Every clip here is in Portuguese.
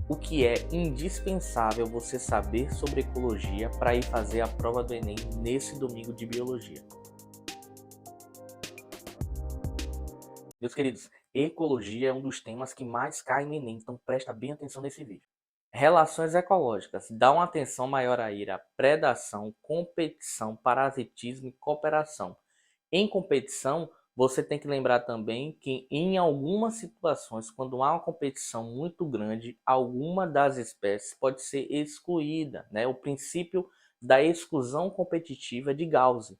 O que é indispensável você saber sobre ecologia para ir fazer a prova do Enem nesse domingo de biologia? Meus queridos, ecologia é um dos temas que mais cai no Enem, então presta bem atenção nesse vídeo. Relações ecológicas. Dá uma atenção maior a ir a predação, competição, parasitismo e cooperação. Em competição, você tem que lembrar também que em algumas situações, quando há uma competição muito grande, alguma das espécies pode ser excluída, né? O princípio da exclusão competitiva de Gauss.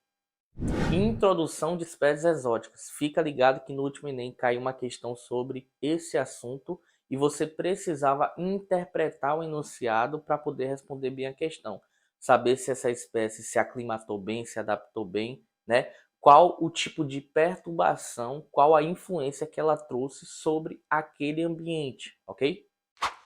Introdução de espécies exóticas. Fica ligado que no último Enem caiu uma questão sobre esse assunto e você precisava interpretar o enunciado para poder responder bem a questão. Saber se essa espécie se aclimatou bem, se adaptou bem, né? Qual o tipo de perturbação, qual a influência que ela trouxe sobre aquele ambiente, ok?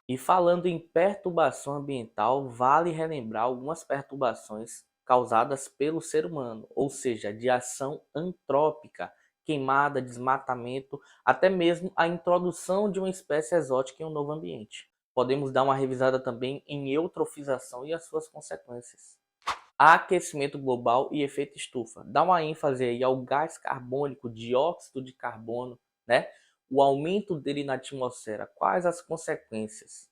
E falando em perturbação ambiental, vale relembrar algumas perturbações causadas pelo ser humano, ou seja, de ação antrópica, queimada, desmatamento, até mesmo a introdução de uma espécie exótica em um novo ambiente. Podemos dar uma revisada também em eutrofização e as suas consequências. Aquecimento global e efeito estufa. Dá uma ênfase aí ao gás carbônico, dióxido de carbono, né? O aumento dele na atmosfera. Quais as consequências?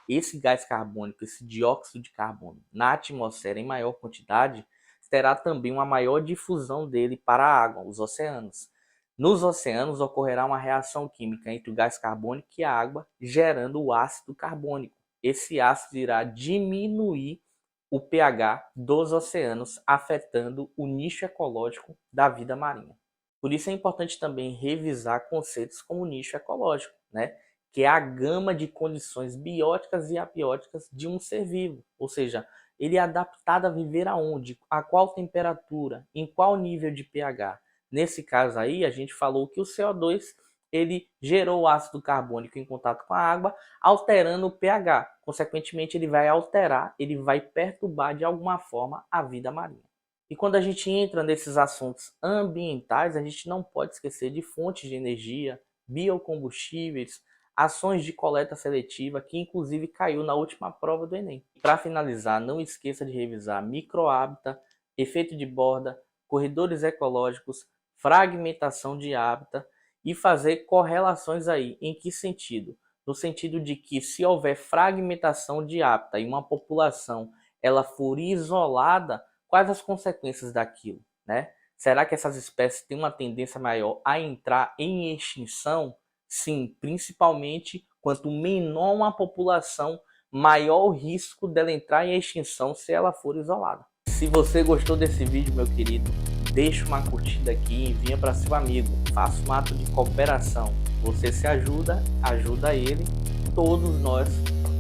Esse gás carbônico, esse dióxido de carbono na atmosfera em maior quantidade, terá também uma maior difusão dele para a água, os oceanos. Nos oceanos ocorrerá uma reação química entre o gás carbônico e a água, gerando o ácido carbônico. Esse ácido irá diminuir o pH dos oceanos, afetando o nicho ecológico da vida marinha. Por isso é importante também revisar conceitos como nicho ecológico, né? Que é a gama de condições bióticas e abióticas de um ser vivo. Ou seja, ele é adaptado a viver aonde, a qual temperatura, em qual nível de pH. Nesse caso aí, a gente falou que o CO2 ele gerou o ácido carbônico em contato com a água, alterando o pH. Consequentemente, ele vai alterar, ele vai perturbar de alguma forma a vida marinha. E quando a gente entra nesses assuntos ambientais, a gente não pode esquecer de fontes de energia, biocombustíveis, ações de coleta seletiva, que inclusive caiu na última prova do Enem. Para finalizar, não esqueça de revisar microhábitat, efeito de borda, corredores ecológicos, fragmentação de hábitat e fazer correlações aí. Em que sentido? No sentido de que se houver fragmentação de hábitat e uma população ela for isolada, quais as consequências daquilo, né? Será que essas espécies têm uma tendência maior a entrar em extinção? Sim, principalmente quanto menor uma população, maior o risco dela entrar em extinção se ela for isolada. Se você gostou desse vídeo, meu querido, deixa uma curtida aqui e envia para seu amigo. Faça um ato de cooperação. Você se ajuda, ajuda ele, todos nós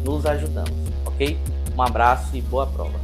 nos ajudamos, ok? Um abraço e boa prova.